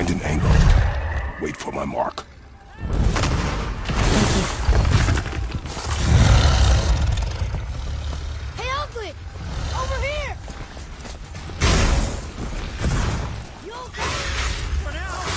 Find an angle. Wait for my mark. Hey, Ugly! Over here! You okay? For now.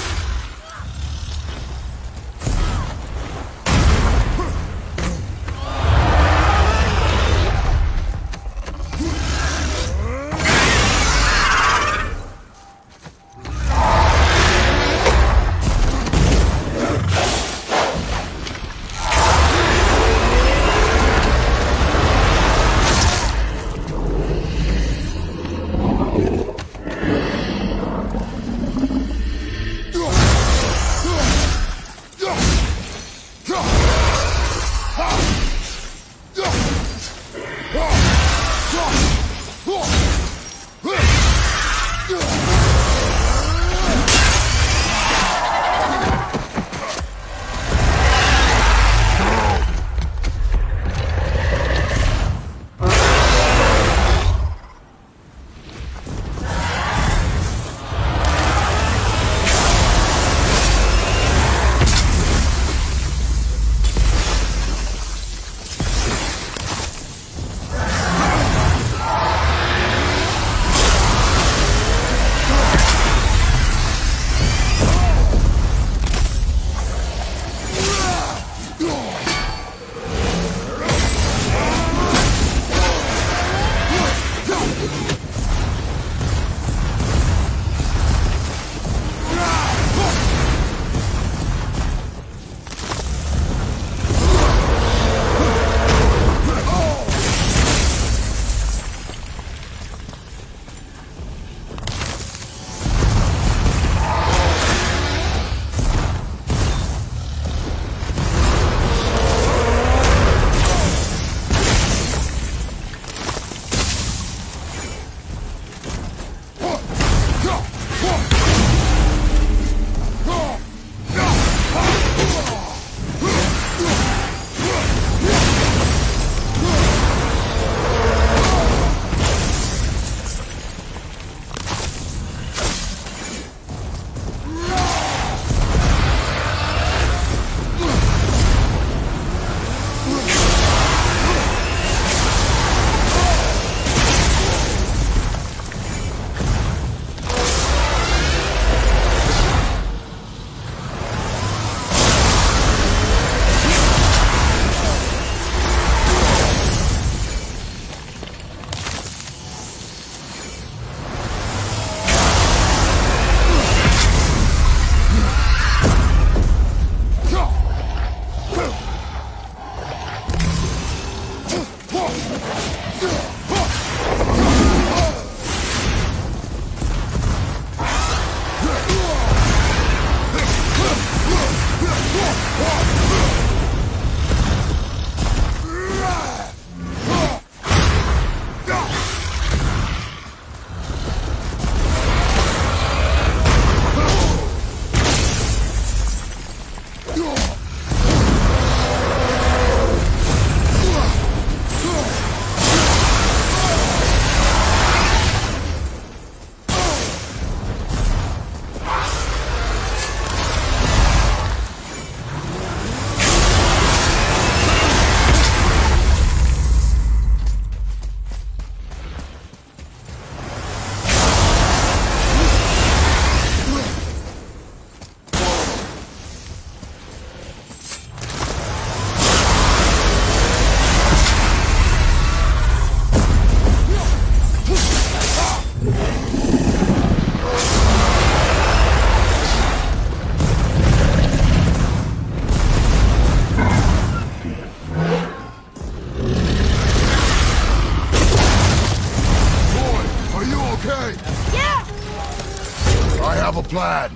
have a plan.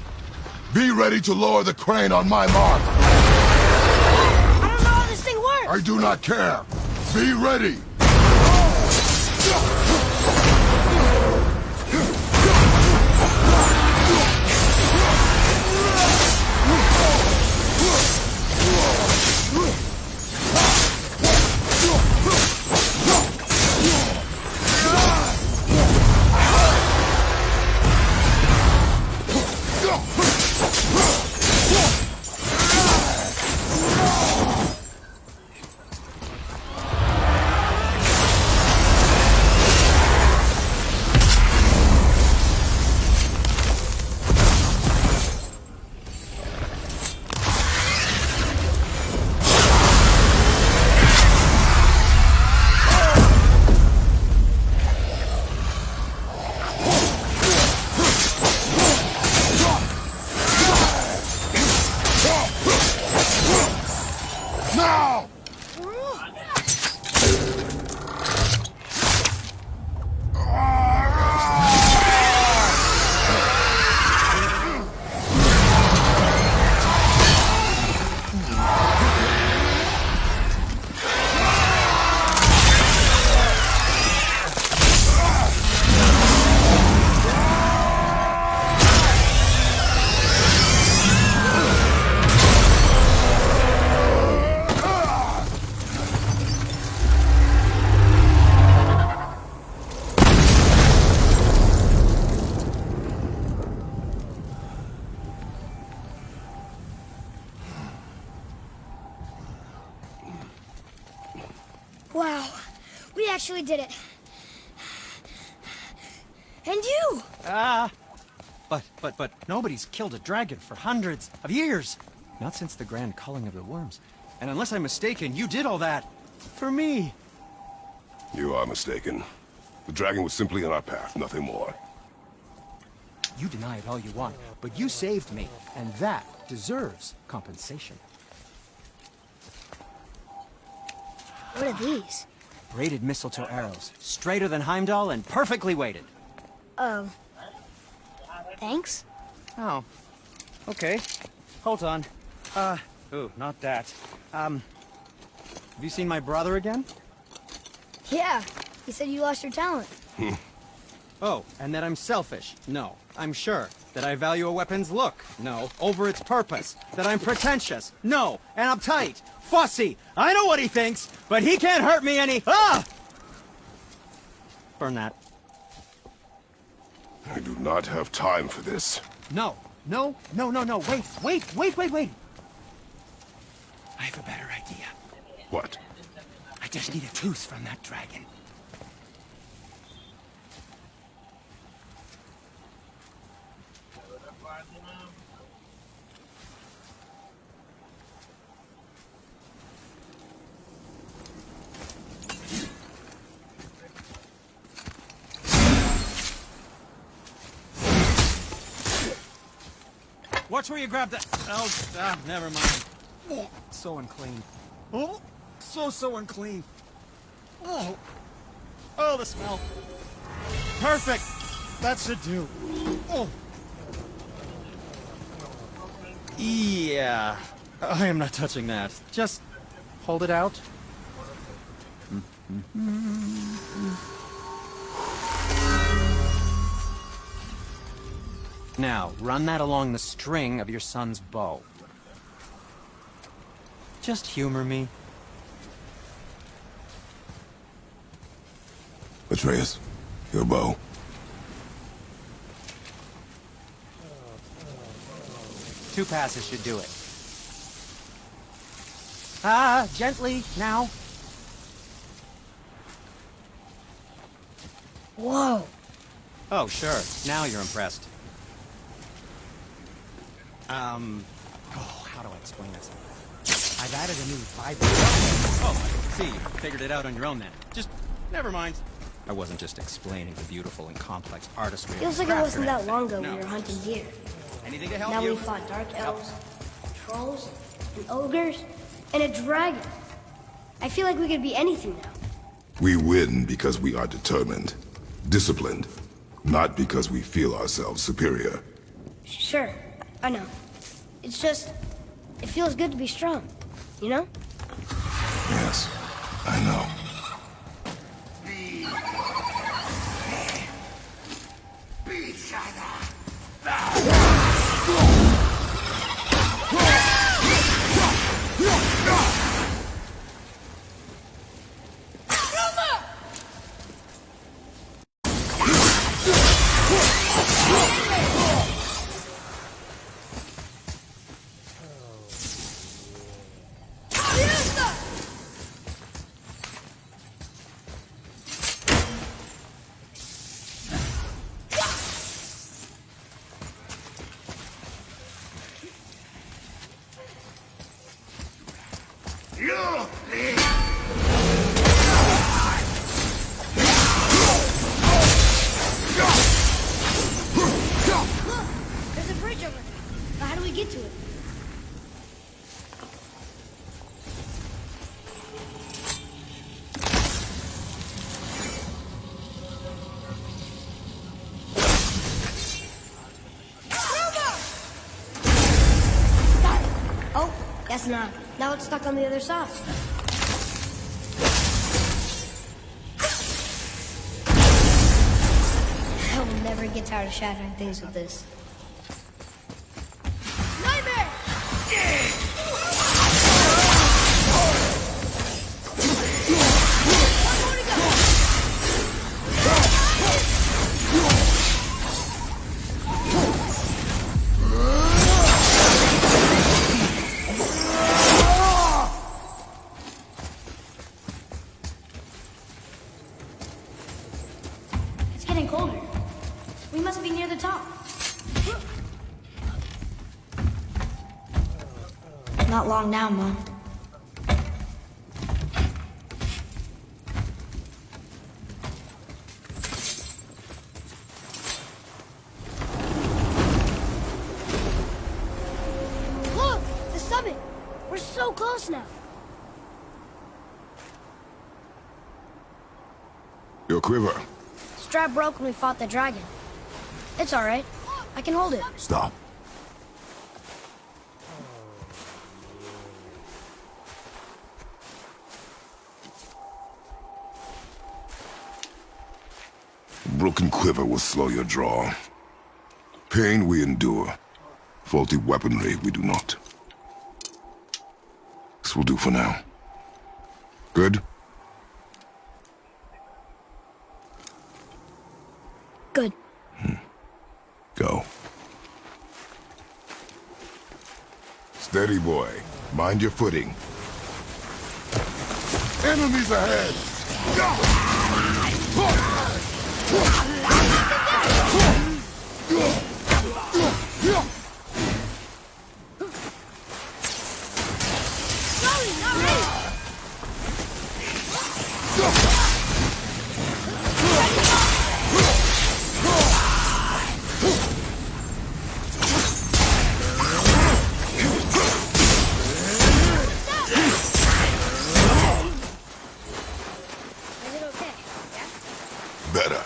Be ready to lower the crane on my mark. I don't know how this thing works. I do not care. Be ready. actually did it. And you! But nobody's killed a dragon for hundreds of years. Not since the grand culling of the worms. And unless I'm mistaken, you did all that for me. You are mistaken. The dragon was simply in our path, nothing more. You deny it all you want, but you saved me, and that deserves compensation. What are these? Braided mistletoe arrows, straighter than Heimdall and perfectly weighted. Oh. Thanks? Oh. Okay. Hold on. Ooh, not that. Have you seen my brother again? Yeah. You said you lost your talent. Oh, and that I'm selfish? No, I'm sure. That I value a weapon's look? No, over its purpose. That I'm pretentious? No, and uptight, fussy. I know what he thinks, but he can't hurt me any. Ah! Burn that. I do not have time for this. No. Wait. I have a better idea. What? I just need a truce from that dragon. Watch where you grab that. Oh, never mind. Oh, so unclean. Oh, so unclean. Oh, the smell. Perfect. That should do. Oh. Yeah. I am not touching that. Just hold it out. Now, run that along the string of your son's bow. Just humor me. Atreus, your bow. Two passes should do it. Gently, now. Whoa. Oh, sure. Now you're impressed. How do I explain this? I've added a new vibrant... Oh, I see. You figured it out on your own then. Just, never mind. I wasn't just explaining the beautiful and complex artistry of Feels the like it craft wasn't or that anything. long ago No. we were hunting deer. Anything to help Now you? we fought dark elves, trolls, and ogres, and a dragon. I feel like we could be anything now. We win because we are determined, disciplined, not because we feel ourselves superior. Sure, I know. It's just, it feels good to be strong, you know? Yes, I know. There's a bridge over there. But how do we get to it? Got it. Oh, guess not. Now it's stuck on the other side. I will never get tired of shattering things with this. Nightmare! getting colder. We must be near the top. Not long now, Mom. Look! The summit! We're so close now. Your quiver. Strap broke when we fought the dragon. It's alright. I can hold it. Stop. Broken quiver will slow your draw. Pain we endure. Faulty weaponry we do not. This will do for now. Good? Good. Go. Steady, boy. Mind your footing. Enemies ahead! Slowly, not ready! Is it okay? Yeah? Better.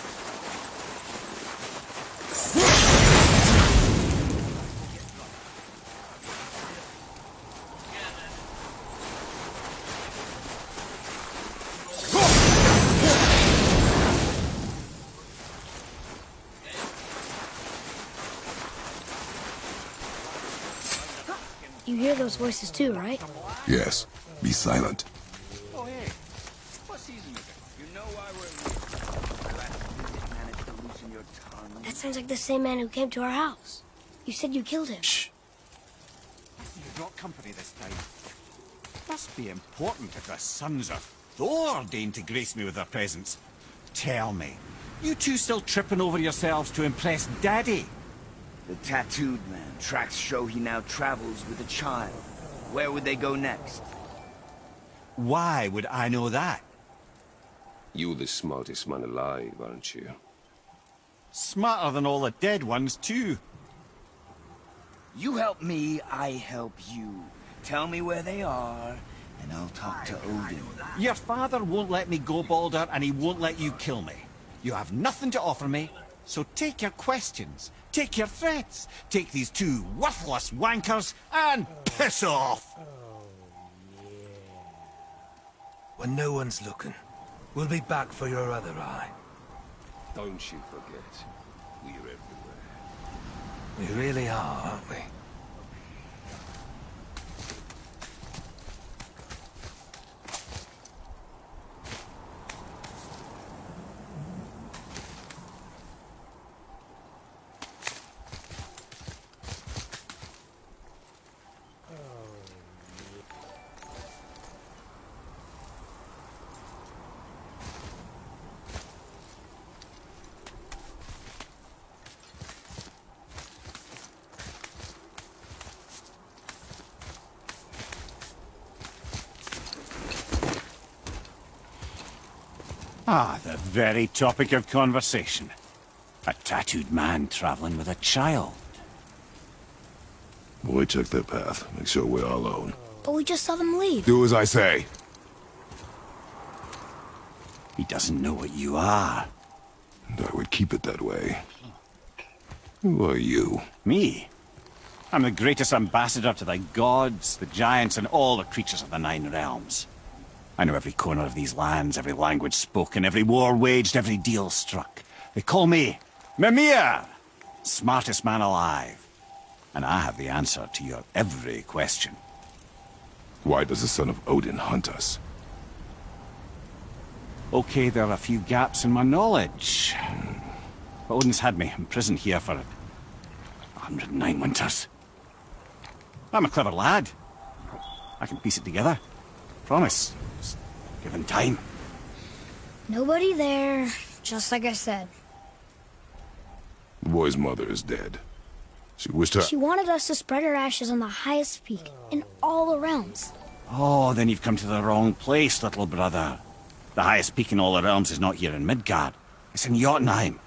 You hear those voices too, right? Yes. Be silent. Oh, hey. What season is it? You know why we're managed to loosen your tongue. That sounds like the same man who came to our house. You said you killed him. Shh. You brought company this time. Must be important if the sons of Thor deign to grace me with their presence. Tell me, you two still tripping over yourselves to impress Daddy? The tattooed man. Tracks show he now travels with a child. Where would they go next? Why would I know that? You're the smartest man alive, aren't you? Smarter than all the dead ones, too. You help me, I help you. Tell me where they are, and I'll talk to Odin. Your father won't let me go, Balder, and he won't let you kill me. You have nothing to offer me, so take your questions, take your threats, take these two worthless wankers, and piss off! When no one's looking, we'll be back for your other eye. Don't you forget, we're everywhere. We really are, aren't we? Ah, the very topic of conversation. A tattooed man traveling with a child. Boy, check their path. Make sure we're all alone. But we just saw them leave. Do as I say. He doesn't know what you are. And I would keep it that way. Who are you? Me? I'm the greatest ambassador to the gods, the giants, and all the creatures of the Nine Realms. I know every corner of these lands, every language spoken, every war waged, every deal struck. They call me Mimir, smartest man alive. And I have the answer to your every question. Why does the son of Odin hunt us? Okay, there are a few gaps in my knowledge. But Odin's had me imprisoned here for 109 winters. I'm a clever lad. I can piece it together. Promise. Just given time. Nobody there, just like I said. The boy's mother is dead. She wished her... She wanted us to spread her ashes on the highest peak in all the realms. Oh, then you've come to the wrong place, little brother. The highest peak in all the realms is not here in Midgard. It's in Jotunheim,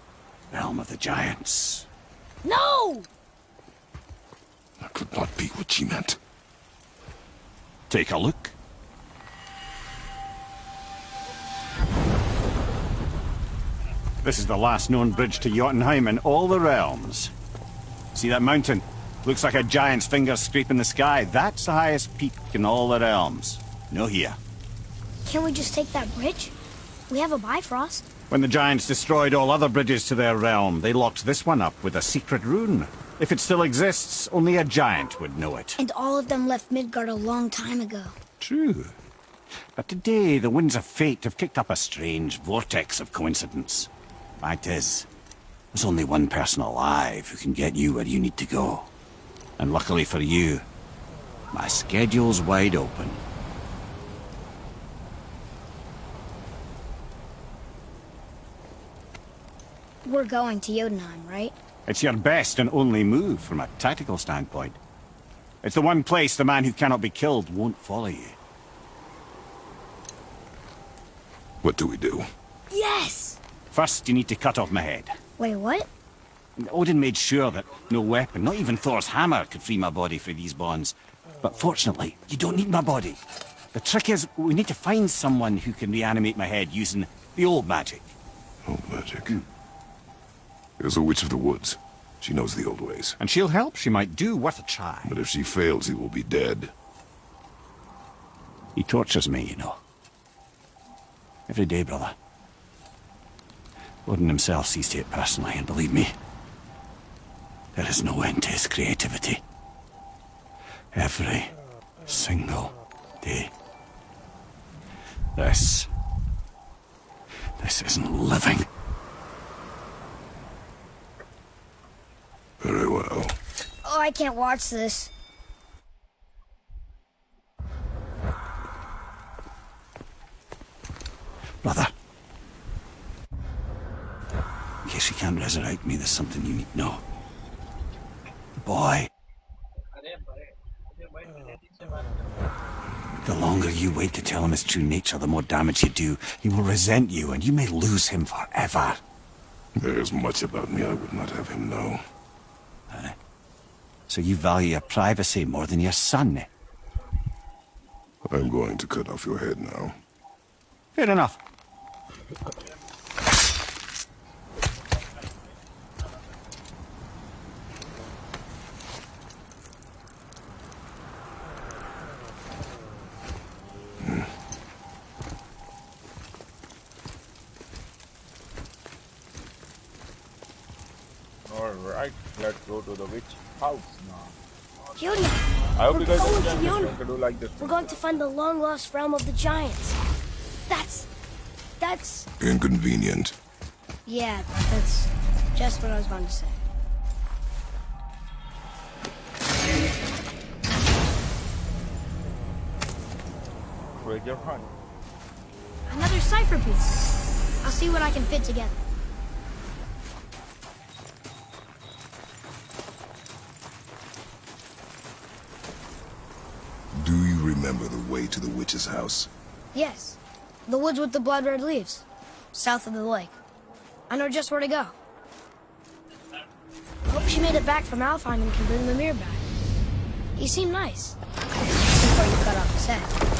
realm of the giants. No! That could not be what she meant. Take a look. This is the last known bridge to Jotunheim in all the realms. See that mountain? Looks like a giant's finger scraping the sky. That's the highest peak in all the realms. No here. Can't we just take that bridge? We have a Bifrost. When the giants destroyed all other bridges to their realm, they locked this one up with a secret rune. If it still exists, only a giant would know it. And all of them left Midgard a long time ago. True. But today, the winds of fate have kicked up a strange vortex of coincidence. Fact is, there's only one person alive who can get you where you need to go. And luckily for you, my schedule's wide open. We're going to Jotunheim, right? It's your best and only move from a tactical standpoint. It's the one place the man who cannot be killed won't follow you. What do we do? Yes! First, you need to cut off my head. Wait, what? Odin made sure that no weapon, not even Thor's hammer, could free my body from these bonds. But fortunately, you don't need my body. The trick is, we need to find someone who can reanimate my head using the old magic. Old magic. There's a witch of the woods. She knows the old ways. And she'll help. She might do worth a try. But if she fails, he will be dead. He tortures me, you know. Every day, brother. Odin himself sees to it personally, and believe me, there is no end to his creativity. Every single day. This isn't living. Very well. Oh, I can't watch this. Brother. In case you can't resurrect me, there's something you need to know. Boy. The longer you wait to tell him his true nature, the more damage you do. He will resent you, and you may lose him forever. There's much about me I would not have him know. So you value your privacy more than your son, eh? I'm going to cut off your head now. Fair enough. Alright, let's go to the witch house now. Jotunheim! I hope We're you guys going enjoyed to this Jotunheim. one. To do like this. We're going to find the long-lost realm of the giants. That's... Inconvenient. Yeah, that's just what I was going to say. Treasure hunt. Another cipher piece. I'll see what I can fit together. Do you remember the way to the witch's house? Yes. The woods with the blood-red leaves. South of the lake. I know just where to go. Hope she made it back from Alfheim and can bring the mirror back. He seemed nice. Before you cut off his head.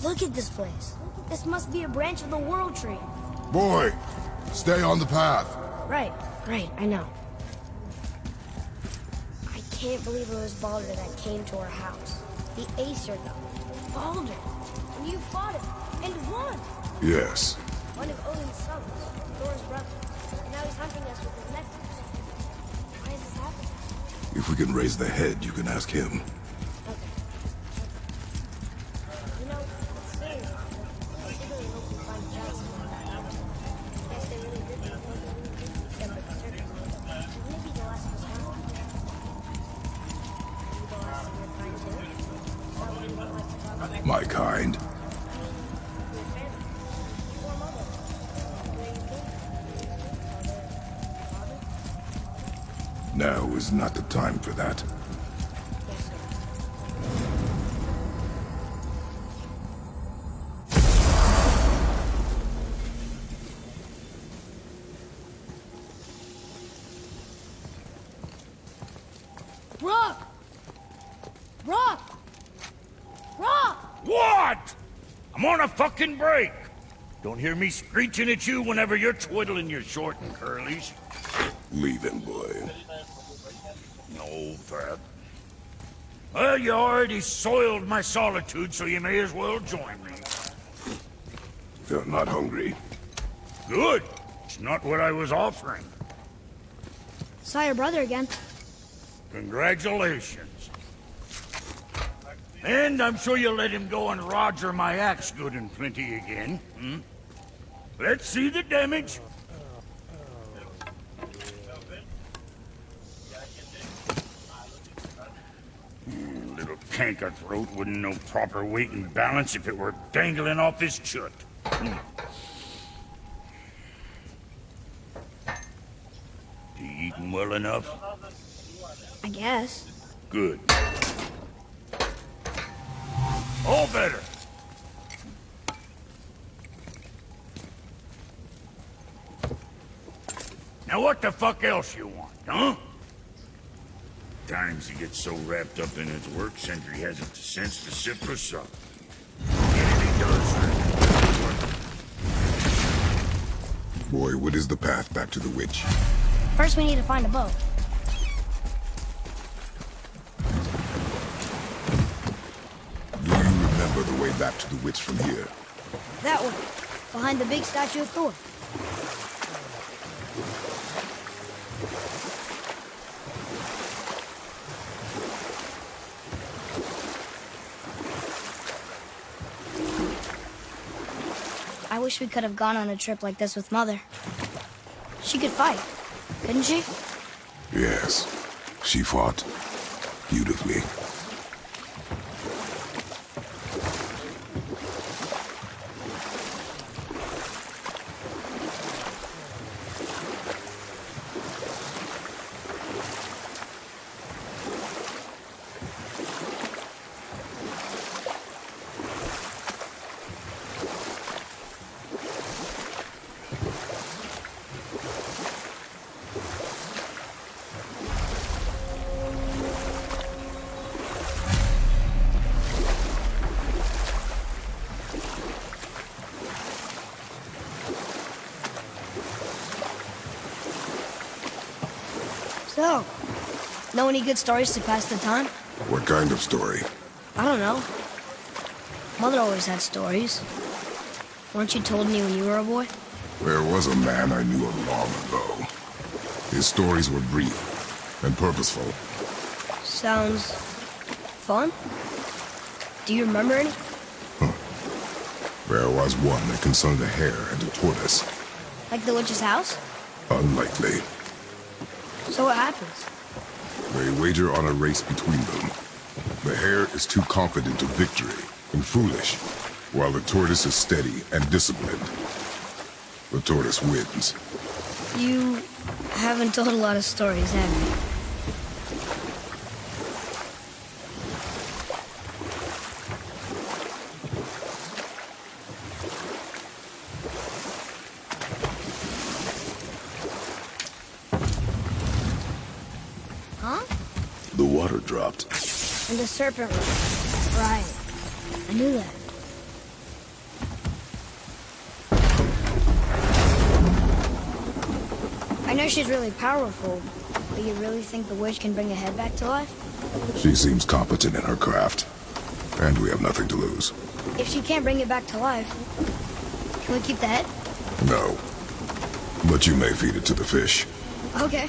Look at this place. This must be a branch of the World Tree. Boy, stay on the path. Right, I know. I can't believe it was Baldur that came to our house. The Acer, though. Baldur. And you fought him. And won. Yes. One of Odin's sons. Thor's brother. And now he's hunting us with his nephews. Why is this happening? If we can raise the head, you can ask him. Okay. You know, it's serious. I really hope we find Johnson on that mountain. Guess they really did except for the circus. Wouldn't it be the last of us home? Maybe the last of your kind too? Somebody would like to talk about My kind. your family. Before mother. Where you came from? Father? Now is not the time for that. Yes, sir. Rock! Rock! Rock! What? I'm on a fucking break. Don't hear me screeching at you whenever you're twiddling your short and curlies. Leave him, boy. No, Fat. Well, you already soiled my solitude, so you may as well join me. They're not hungry. Good. It's not what I was offering. Saw your brother again. Congratulations. And I'm sure you'll let him go and Roger my axe good and plenty again. Hmm? Let's see the damage. Little canker throat wouldn't know proper weight and balance if it were dangling off his chut. You eating well enough? I guess. Good. All better. Now what the fuck else you want, huh? Times he gets so wrapped up in his work, Sentry hasn't the sense to sip or sup. And he does. Boy, what is the path back to the witch? First, we need to find a boat. Do you remember the way back to the witch from here? That way, behind the big statue of Thor. I wish we could have gone on a trip like this with Mother. She could fight, couldn't she? Yes. She fought. Beautifully. So, know any good stories to pass the time? What kind of story? I don't know. Mother always had stories. Weren't you told me when you were a boy? There was a man I knew long ago. His stories were brief and purposeful. Sounds fun. Do you remember any? There was one that concerned a hare and a tortoise. Like the witch's house? Unlikely. So what happens? They wager on a race between them. The hare is too confident of victory and foolish, while the tortoise is steady and disciplined. The tortoise wins. You haven't told a lot of stories, have you? Huh? The water dropped. And the serpent ring. Right. I knew that. I know she's really powerful, but you really think the witch can bring a head back to life? She seems competent in her craft. And we have nothing to lose. If she can't bring it back to life, can we keep the head? No. But you may feed it to the fish. Okay.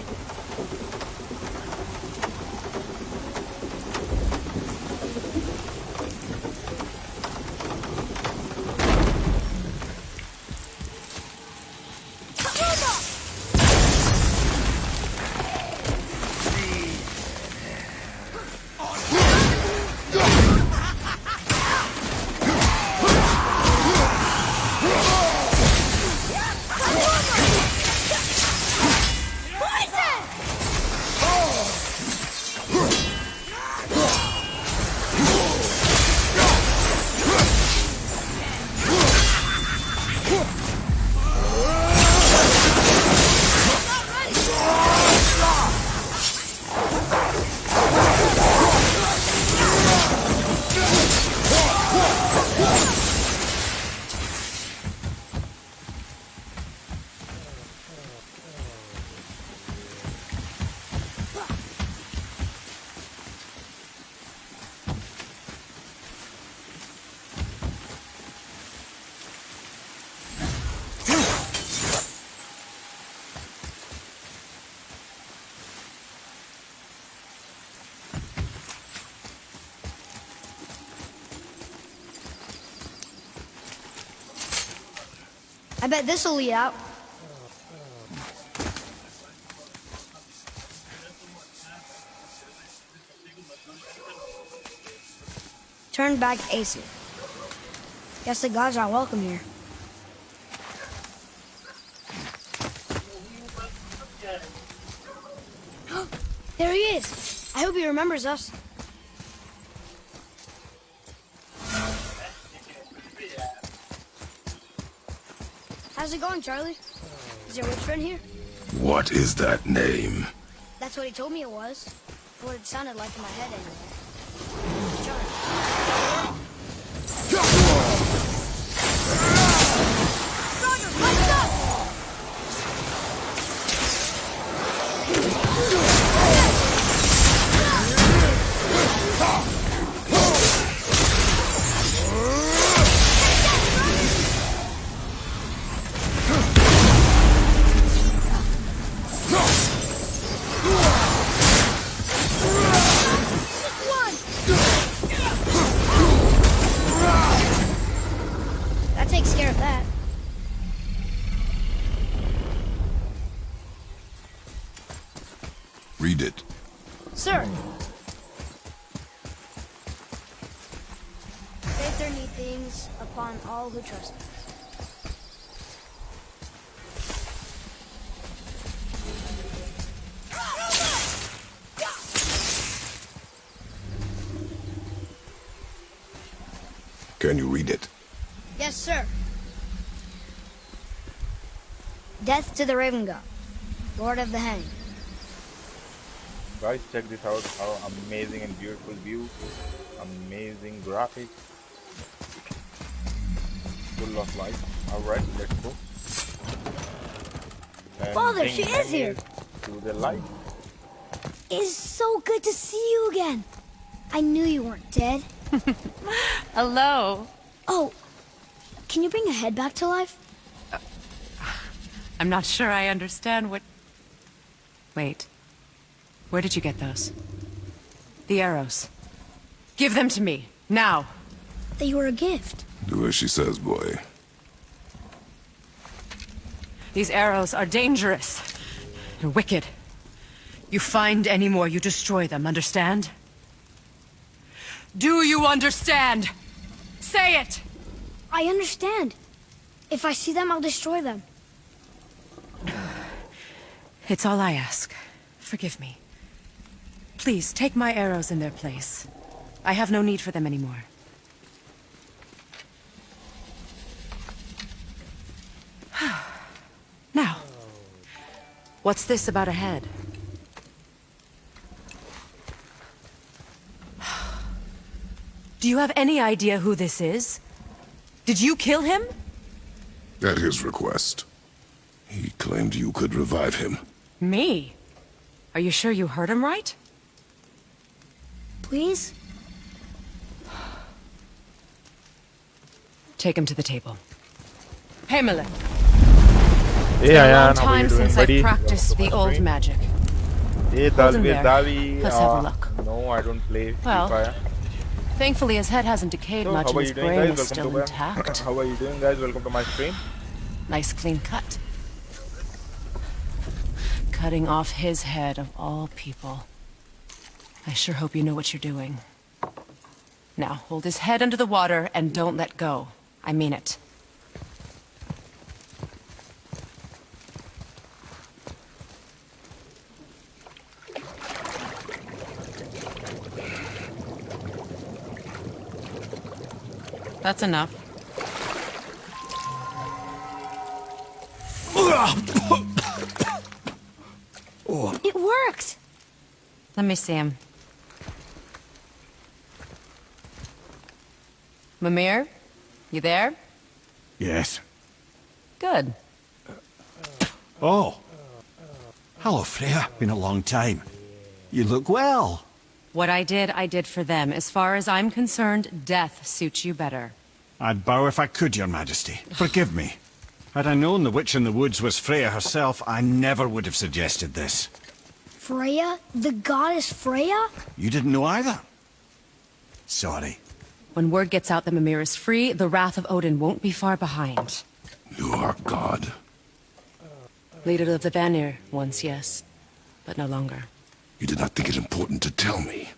I bet this'll lead out. Turn back AC. Guess the gods are welcome here. There he is. I hope he remembers us. How's it going, Charlie? Is your witch friend here? What is that name? That's what he told me it was. What it sounded like in my head anyway. That takes care of that. Read it. Sir. Faith there need things upon all who trust me. Can you read it? Yes, sir. Death to the Raven God, Lord of the Hang. Guys, check this out. How amazing and beautiful view. Amazing graphics. Full of light. Alright, let's go. And Father, she is here. To the light. It is so good to see you again. I knew you weren't dead. Hello. Oh, can you bring a head back to life? I'm not sure I understand what... Wait. Where did you get those? The arrows. Give them to me, now. They were a gift. Do as she says, boy. These arrows are dangerous. They're wicked. You find any more, you destroy them, understand? Do you understand? Say it! I understand. If I see them, I'll destroy them. It's all I ask. Forgive me. Please, take my arrows in their place. I have no need for them anymore. Now, what's this about a head? Do you have any idea who this is? Did you kill him? At his request. He claimed you could revive him. Me? Are you sure you heard him right? Please? Take him to the table. Pamela. Hey It's been a Ayan, long how are you time doing, since buddy? I've practiced Welcome the to my old stream. magic. Hey Hold him Dalvir there. Davi. Let's have a look. No, I don't play Free Well, Fire. Thankfully, his head hasn't decayed So, much how and are his you doing, brain guys? is Welcome still to my intact. how are you doing, guys? Welcome to my stream. Nice clean cut. Cutting off his head of all people. I sure hope you know what you're doing. Now, hold his head under the water and don't let go. I mean it. That's enough. It worked! Let me see him. Mimir? You there? Yes. Good. Oh. Hello, Freya. Been a long time. You look well. What I did for them. As far as I'm concerned, death suits you better. I'd bow if I could, Your Majesty. Forgive me. Had I known the witch in the woods was Freya herself, I never would have suggested this. Freya? The goddess Freya? You didn't know either? Sorry. When word gets out that Mimir is free, the wrath of Odin won't be far behind. You are God. Leader of the Vanir, once yes, but no longer. You did not think it important to tell me.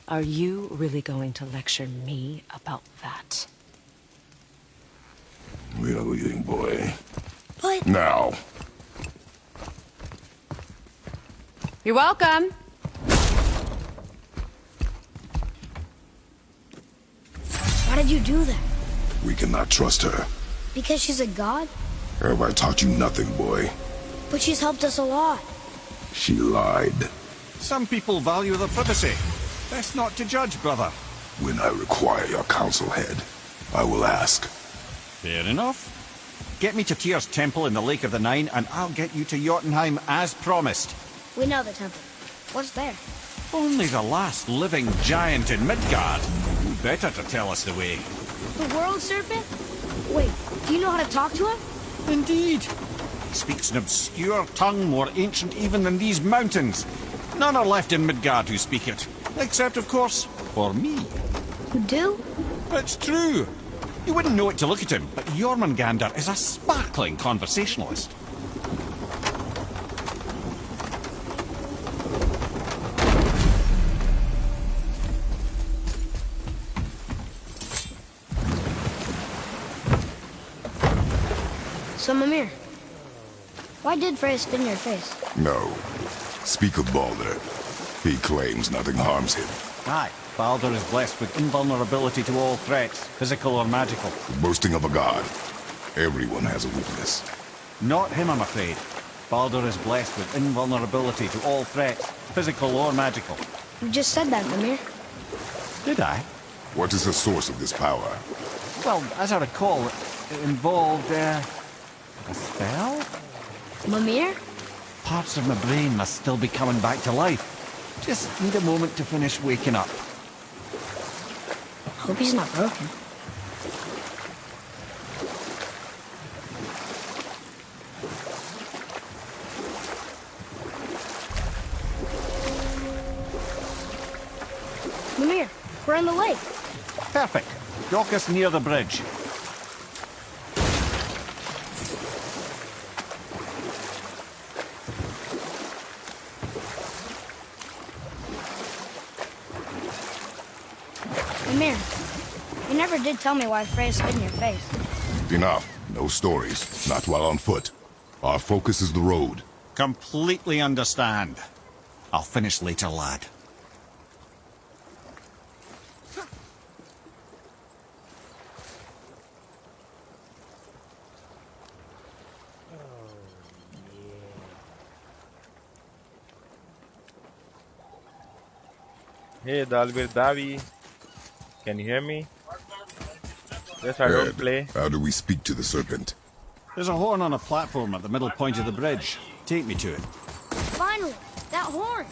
Are you really going to lecture me about that? We are leaving, boy. But Now. You're welcome. why did you do that? We cannot trust her. Because she's a god? Have I taught you nothing, boy? But she's helped us a lot. She lied. Some people value their privacy. Best not to judge, brother. When I require your council head, I will ask. Fair enough. Get me to Tyr's temple in the Lake of the Nine, and I'll get you to Jotunheim as promised. We know the temple. What's there? Only the last living giant in Midgard. Who better to tell us the way? The world serpent? Wait, do you know how to talk to him? Indeed. He speaks an obscure tongue more ancient even than these mountains. None are left in Midgard who speak it. Except, of course, for me. You do? It's true. You wouldn't know it to look at him, but Jormungandr is a sparkling conversationalist. So, Mimir, why did Freya spit in your face? No. Speak of Baldur. He claims nothing harms him. Aye, Baldur is blessed with invulnerability to all threats, physical or magical. The boasting of a god. Everyone has a weakness. Not him, I'm afraid. Baldur is blessed with invulnerability to all threats, physical or magical. You just said that, Mimir. Did I? What is the source of this power? Well, as I recall, it involved, a spell? Mimir? Parts of my brain must still be coming back to life. Just need a moment to finish waking up. Hope he's not broken. Mimir, we're in the lake. Perfect. Dock us near the bridge. Mimir, you never did tell me why Freya spit in your face. Enough. No stories. Not while on foot. Our focus is the road. Completely understand. I'll finish later, lad. Hey Dalvir Davi. Can you hear me? Yes, I Ed, don't play. how do we speak to the serpent? There's a horn on a platform at the middle point of the bridge. Take me to it. Finally, that horn.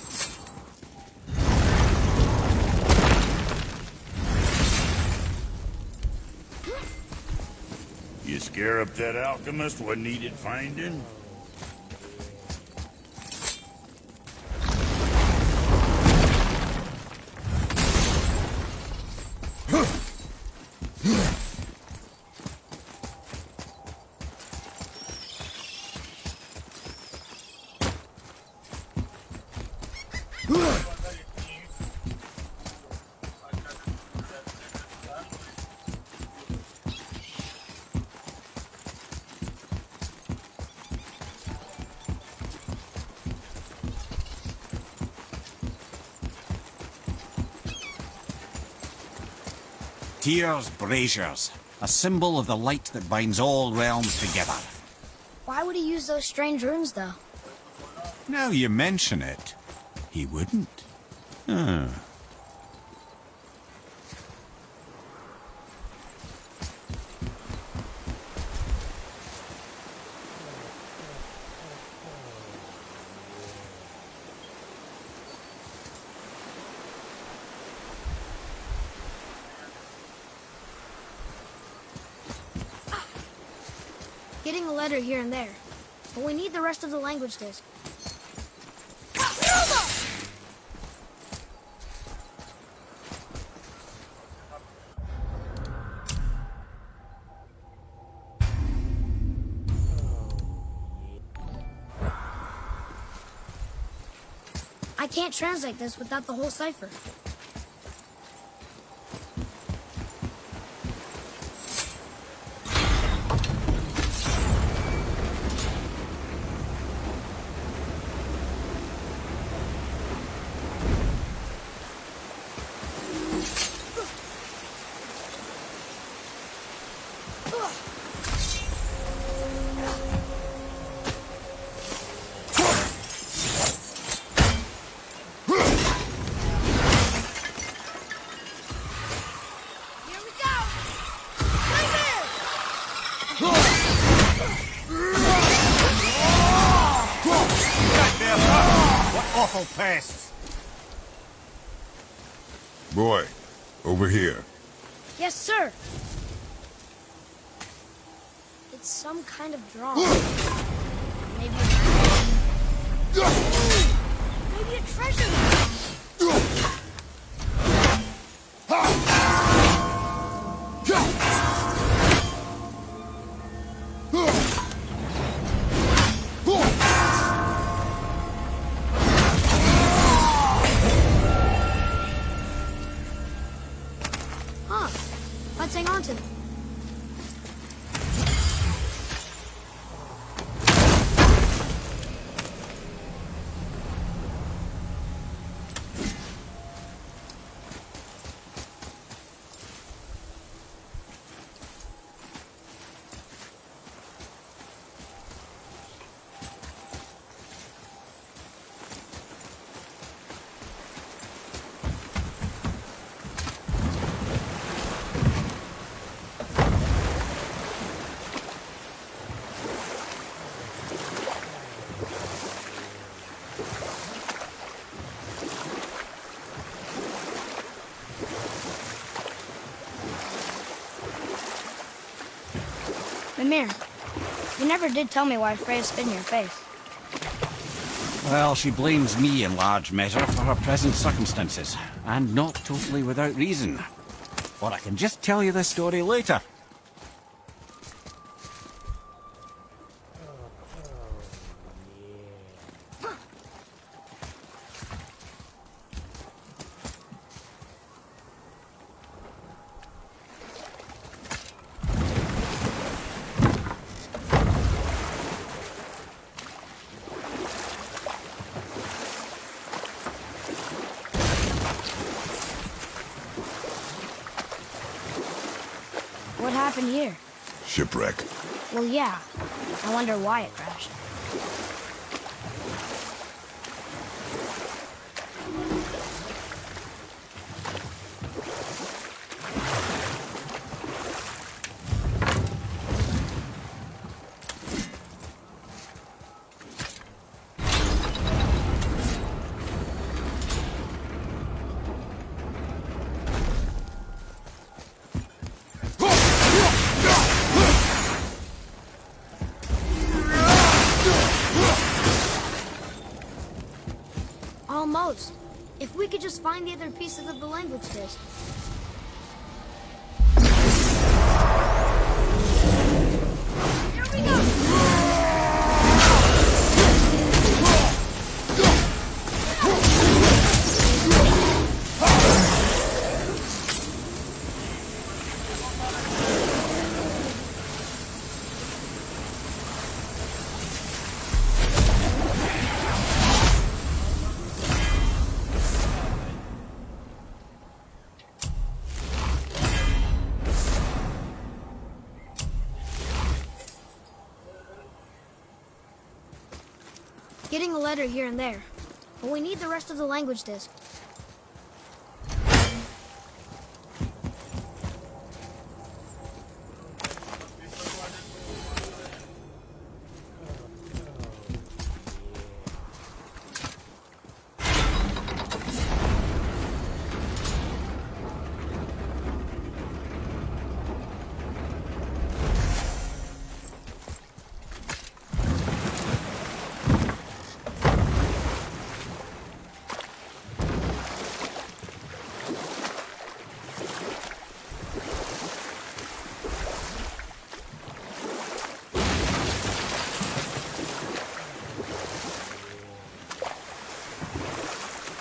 Scare up that alchemist what needed finding? Tears braziers, a symbol of the light that binds all realms together. Why would he use those strange runes, though? Now you mention it, he wouldn't. Huh. Getting a letter here and there. But we need the rest of the language disc. I can't translate this without the whole cipher. Awful pests! Boy, over here. Yes, sir. It's some kind of drawing. Maybe a treasure. Huh. Let's hang on to them. Mimir, you never did tell me why Freya spit in your face. Well, she blames me in large measure for her present circumstances, and not totally without reason. Or I can just tell you this story later. What happened here? Shipwreck. Well, yeah. I wonder why it crashed. If we could just find the other pieces of the language disc. Here we go! Getting a letter here and there, but we need the rest of the language disc.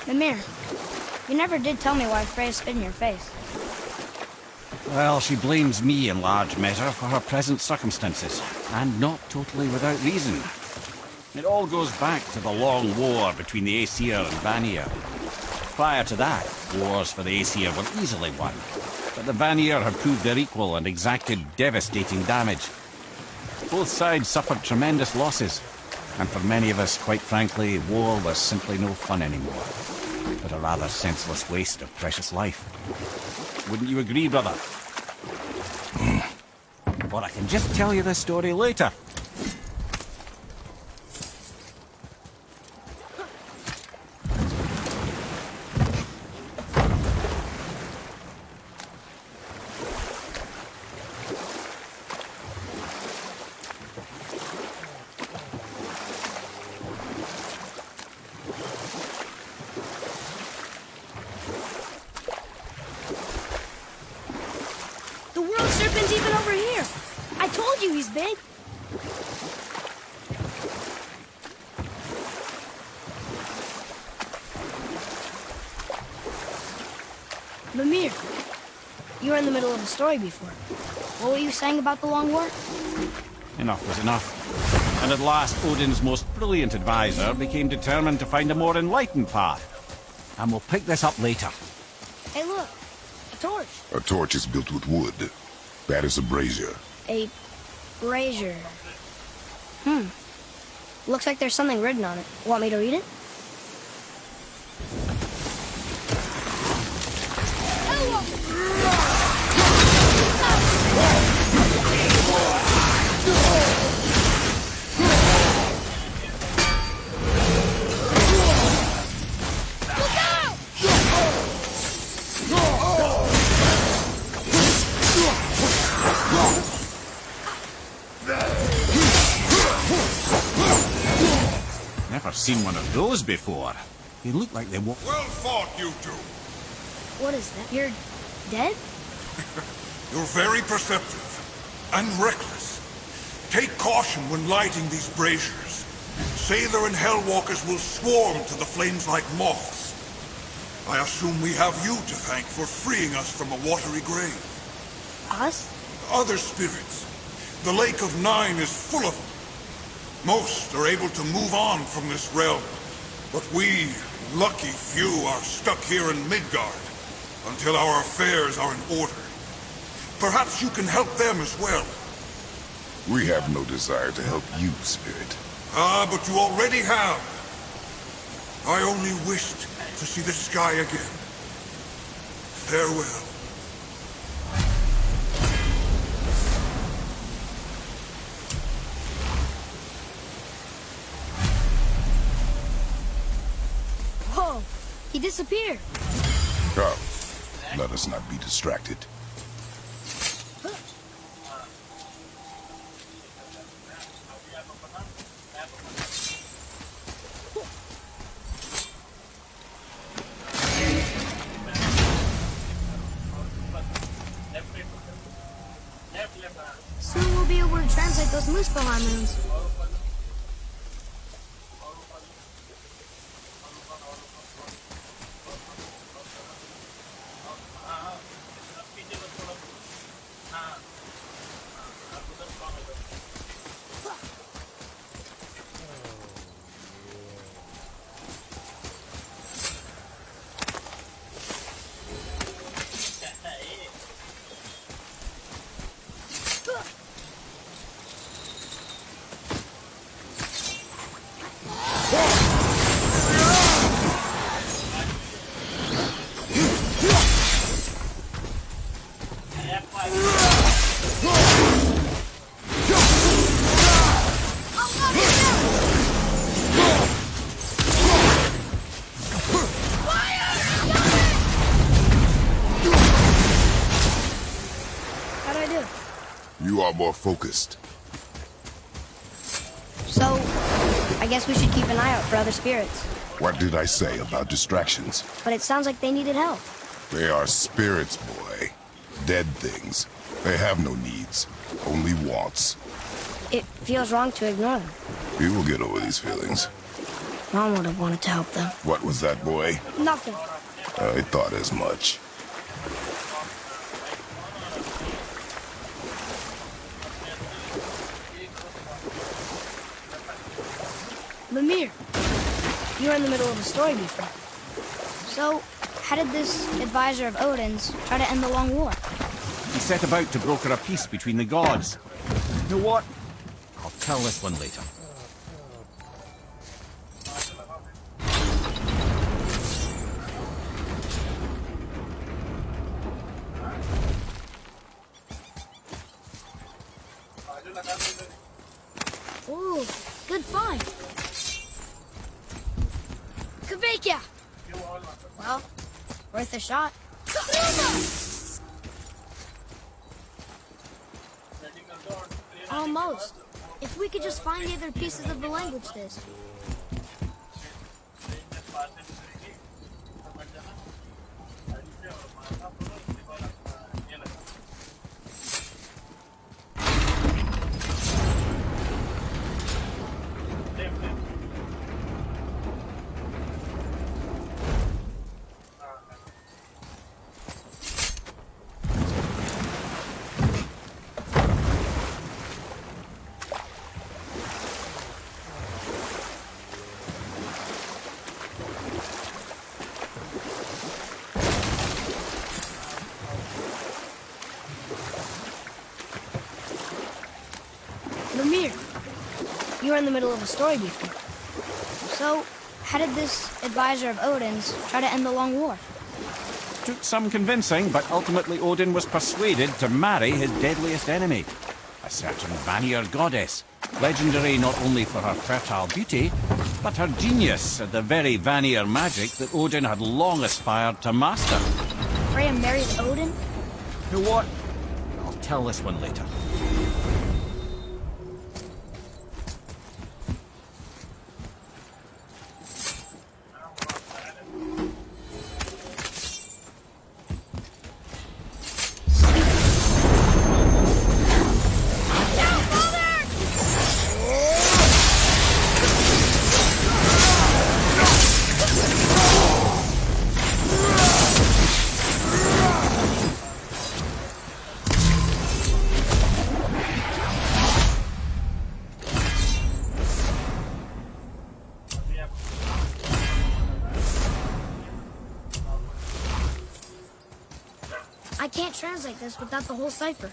Mimir, you never did tell me why Freya spit in your face. Well, she blames me in large measure for her present circumstances, and not totally without reason. It all goes back to the long war between the Aesir and Vanir. Prior to that, wars for the Aesir were easily won, but the Vanir had proved their equal and exacted devastating damage. Both sides suffered tremendous losses, and for many of us, quite frankly, war was simply no fun anymore, but a rather senseless waste of precious life. Wouldn't you agree, brother? Or I can just tell you this story later. The world serpent's even over here. I told you he's big. Mimir, you were in the middle of a story before. What were you saying about the Long War? Enough was enough. And at last, Odin's most brilliant advisor became determined to find a more enlightened path. And we'll pick this up later. Hey, look. A torch. A torch is built with wood. That is a brazier. A brazier. Looks like there's something written on it. Want me to read it? Never seen one of those before. They look like they walk. Well fought, you two. What is that? You're dead? You're very perceptive and reckless. Take caution when lighting these braziers. Sather and Hellwalkers will swarm to the flames like moths. I assume we have you to thank for freeing us from a watery grave. Us? Other spirits. The Lake of Nine is full of them. Most are able to move on from this realm, but we, lucky few, are stuck here in Midgard until our affairs are in order. Perhaps you can help them as well. We have no desire to help you, Spirit. Ah, but you already have. I only wished to see the sky again. Farewell. Whoa! He disappeared. Come, let us not be distracted. be able to translate those Muspelheim moons. How'd I do? You are more focused. So, I guess we should keep an eye out for other spirits. What did I say about distractions? But it sounds like they needed help. They are spirits, boy. Dead things. They have no needs, only wants. It feels wrong to ignore them. We will get over these feelings. Mom would have wanted to help them. What was that, boy? Nothing. I thought as much. Lemire, you were in the middle of a story before. So, how did this advisor of Odin's try to end the long war? He set about to broker a peace between the gods. You know what? I'll tell this one later. Ooh, good find. Kvekia! Well, worth a shot. Almost. If we could just find the other pieces of the language disc. Lemire, you were in the middle of a story before. So, how did this advisor of Odin's try to end the long war? Took some convincing, but ultimately Odin was persuaded to marry his deadliest enemy, a certain Vanir goddess, legendary not only for her fertile beauty, but her genius at the very Vanir magic that Odin had long aspired to master. Freya married Odin? You know what? I'll tell this one later. I can't translate this without the whole cipher.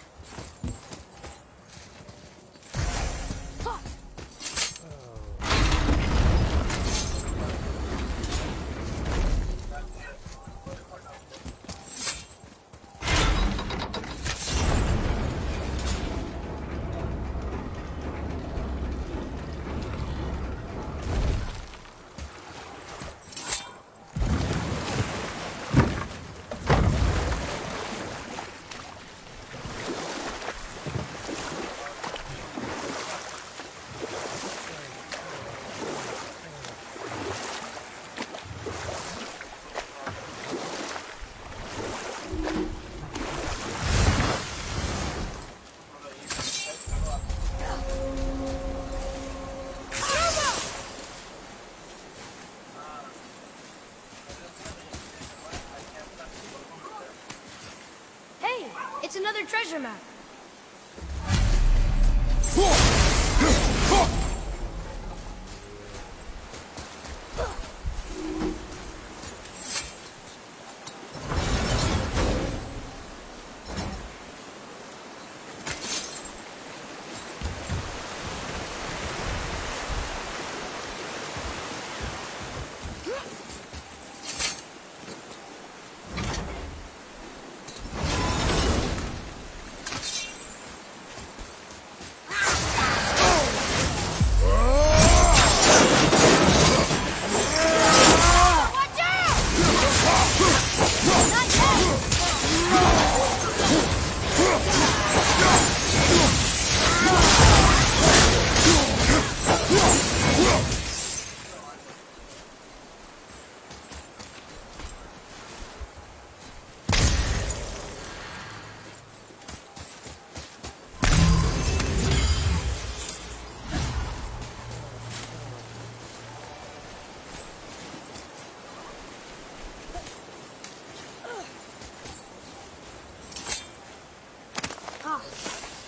It's another treasure map.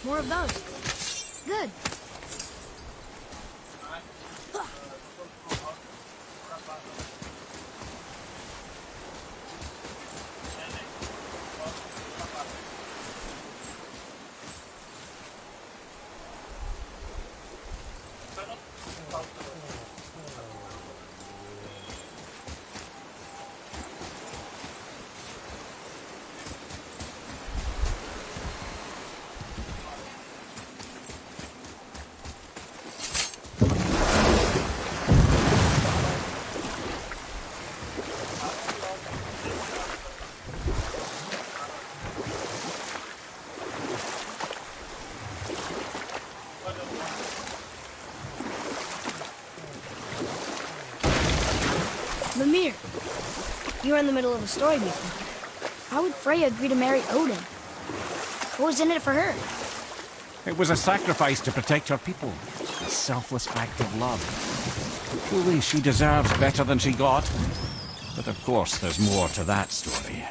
More of those. Good. Mimir, you were in the middle of a story before. How would Freya agree to marry Odin? What was in it for her? It was a sacrifice to protect her people. A selfless act of love. Truly, she deserves better than she got. But of course, there's more to that story.